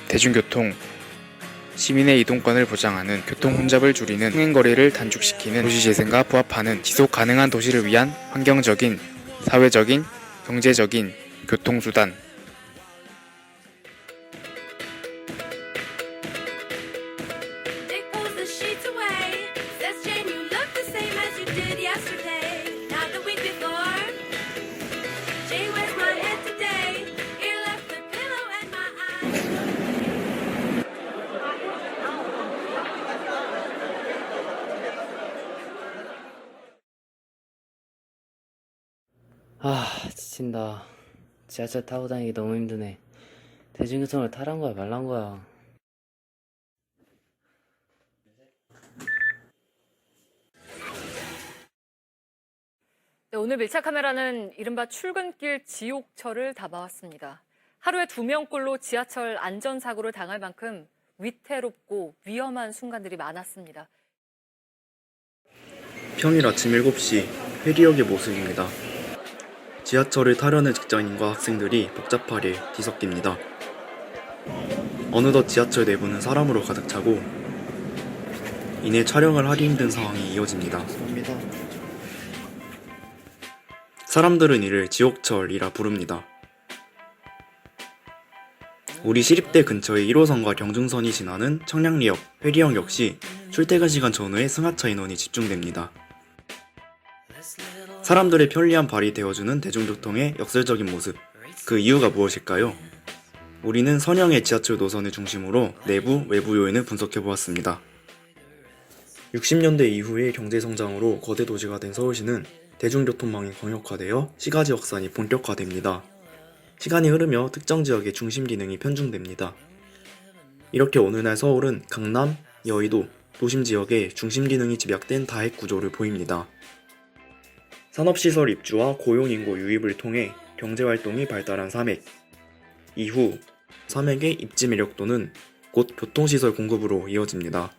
대중교통, 시민의 이동권을 보장하는 교통 혼잡을 줄이는 통행거리를 단축시키는 도시재생과 부합하는 지속 가능한 도시를 위한 환경적인, 사회적인, 경제적인 교통수단. 지친다. 지하철 타고 다니기 너무 힘드네. 대중교통을 타란 거야, 말란 거야. 네, 오늘 밀착 카메라는 이른바 출근길 지옥철을 담아왔습니다. 하루에 2명꼴로 지하철 안전사고를 당할 만큼 위태롭고 위험한 순간들이 많았습니다. 평일 아침 7시 회리역의 모습입니다. 지하철을 타려는 직장인과 학생들이 복잡하게 뒤섞입니다. 어느덧 지하철 내부는 사람으로 가득 차고 이내 촬영을 하기 힘든 상황이 이어집니다. 사람들은 이를 지옥철이라 부릅니다. 우리 시립대 근처의 1호선과 경중선이 지나는 청량리역, 회리역 역시 출퇴근 시간 전후에 승하차 인원이 집중됩니다. 사람들의 편리한 발이 되어주는 대중교통의 역설적인 모습, 그 이유가 무엇일까요? 우리는 선형의 지하철 노선을 중심으로 내부, 외부 요인을 분석해보았습니다. 60년대 이후의 경제성장으로 거대 도시가 된 서울시는 대중교통망이 광역화되어 시가지 확산이 본격화됩니다. 시간이 흐르며 특정 지역의 중심 기능이 편중됩니다. 이렇게 오늘날 서울은 강남, 여의도, 도심 지역의 중심 기능이 집약된 다핵 구조를 보입니다. 산업시설 입주와 고용인구 유입을 통해 경제활동이 발달한 삼획. 이후 삼획의 입지 매력도는 곧 교통시설 공급으로 이어집니다.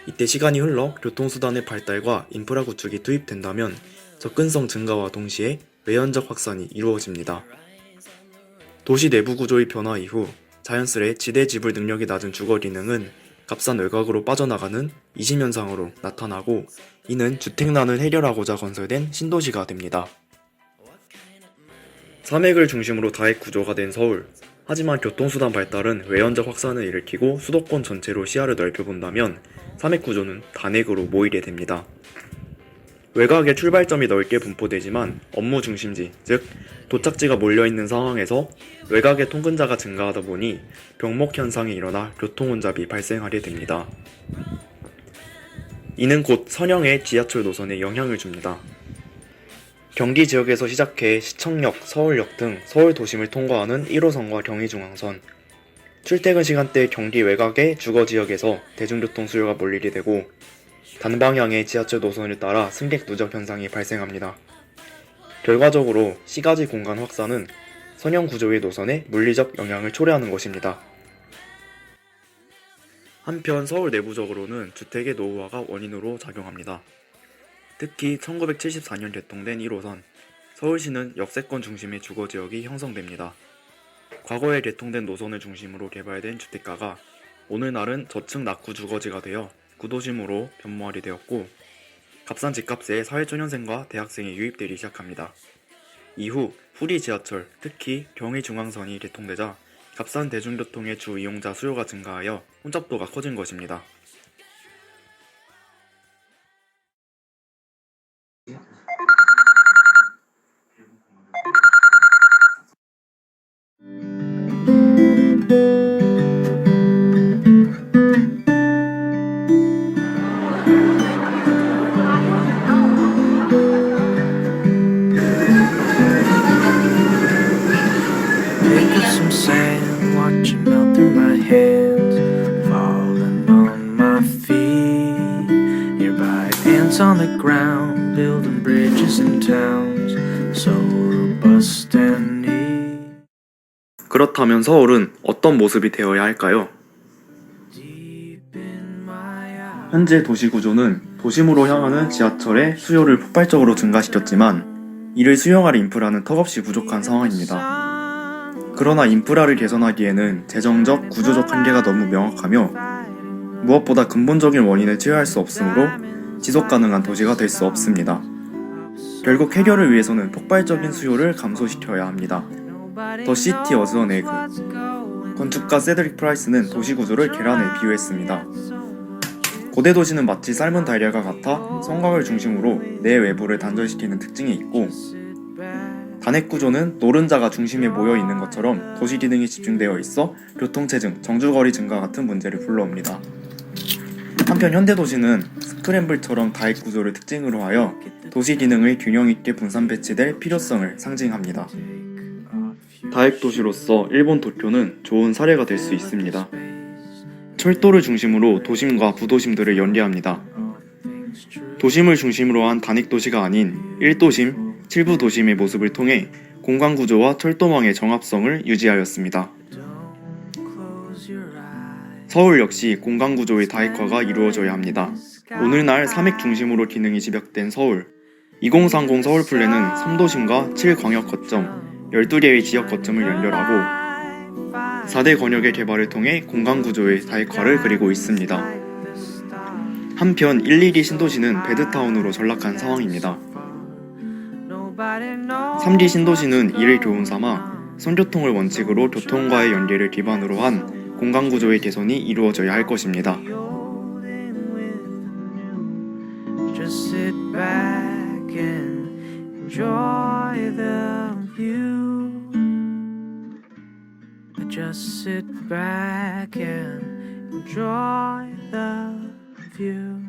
이때 시간이 흘러 교통수단의 발달과 인프라 구축이 투입된다면 접근성 증가와 동시에 외연적 확산이 이루어집니다. 도시 내부 구조의 변화 이후 자연스레 지대 지불 능력이 낮은 주거 기능은 값싼 외곽으로 빠져나가는 이심현상으로 나타나고 이는 주택난을 해결하고자 건설된 신도시가 됩니다. 삼획을 중심으로 다핵 구조가 된 서울. 하지만 교통수단 발달은 외연적 확산을 일으키고 수도권 전체로 시야를 넓혀본다면 삼획 구조는 단핵으로 모이게 됩니다. 외곽의 출발점이 넓게 분포되지만 업무 중심지, 즉 도착지가 몰려있는 상황에서 외곽의 통근자가 증가하다 보니 병목 현상이 일어나 교통혼잡이 발생하게 됩니다. 이는 곧 선형의 지하철 노선에 영향을 줍니다. 경기 지역에서 시작해 시청역, 서울역 등 서울 도심을 통과하는 1호선과 경의중앙선, 출퇴근 시간대 경기 외곽의 주거지역에서 대중교통 수요가 몰리게 되고 단방향의 지하철 노선을 따라 승객 누적 현상이 발생합니다. 결과적으로 시가지 공간 확산은 선형 구조의 노선에 물리적 영향을 초래하는 것입니다. 한편 서울 내부적으로는 주택의 노후화가 원인으로 작용합니다. 특히 1974년 개통된 1호선, 서울시는 역세권 중심의 주거지역이 형성됩니다. 과거에 개통된 노선을 중심으로 개발된 주택가가 오늘날은 저층 낙후 주거지가 되어 구도심으로 변모하게 되었고 값싼 집값에 사회초년생과 대학생이 유입되기 시작합니다. 이후 후리 지하철, 특히 경의중앙선이 개통되자 값싼 대중교통의 주 이용자 수요가 증가하여 혼잡도가 커진 것입니다. Some sand, watch it melt through my hands, falling on my feet. Nearby ants on the ground, building bridges in towns, so robust and neat. 그렇다면 서울은 어떤 모습이 되어야 할까요? 현재 도시구조는 도심으로 향하는 지하철의 수요를 폭발적으로 증가시켰지만 이를 수용할 인프라는 턱없이 부족한 상황입니다. 그러나 인프라를 개선하기에는 재정적, 구조적 한계가 너무 명확하며 무엇보다 근본적인 원인을 치유할 수 없으므로 지속 가능한 도시가 될 수 없습니다. 결국 해결을 위해서는 폭발적인 수요를 감소시켜야 합니다. 더 시티 어즈 원 에그. 건축가 세드릭 프라이스는 도시 구조를 계란에 비유했습니다. 고대 도시는 마치 삶은 달걀과 같아 성곽을 중심으로 내 외부를 단절시키는 특징이 있고, 단핵 구조는 노른자가 중심에 모여 있는 것처럼 도시 기능이 집중되어 있어 교통체증, 정주거리 증가 같은 문제를 불러옵니다. 한편 현대 도시는 스크램블처럼 다핵 구조를 특징으로 하여 도시 기능을 균형 있게 분산 배치될 필요성을 상징합니다. 다핵 도시로서 일본 도쿄는 좋은 사례가 될 수 있습니다. 철도를 중심으로 도심과 부도심들을 연계합니다. 도심을 중심으로 한 단핵 도시가 아닌 1도심, 7부 도심의 모습을 통해 공간 구조와 철도망의 정합성을 유지하였습니다. 서울 역시 공간 구조의 다핵화가 이루어져야 합니다. 오늘날 3핵 중심으로 기능이 집약된 서울. 2030 서울 플랜은 3도심과 7광역 거점, 12개의 지역 거점을 연결하고 4대 권역의 개발을 통해 공간 구조의 다핵화를 그리고 있습니다. 한편 1, 2기 신도시는 베드타운으로 전락한 상황입니다. 3기 신도시는 이를 교훈 삼아 선교통을 원칙으로 교통과의 연계를 기반으로 한 공간 구조의 개선이 이루어져야 할 것입니다. Just sit back and enjoy the view. Just sit back and enjoy the view.